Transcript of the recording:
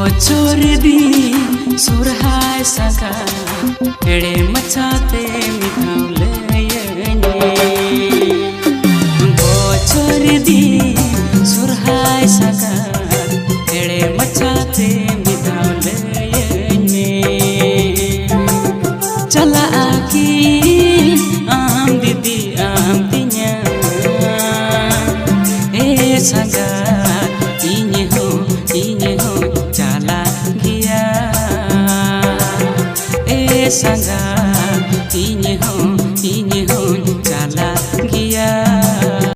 बोचोर दी सुरहाय सगा एड़े मचाते मिथाउले बोचोर दी सुरहाय सगा एड़े मचाते मिथाउले चला आकी आम दीदी आम तिnya सगा इन्हें हो चला गया संगा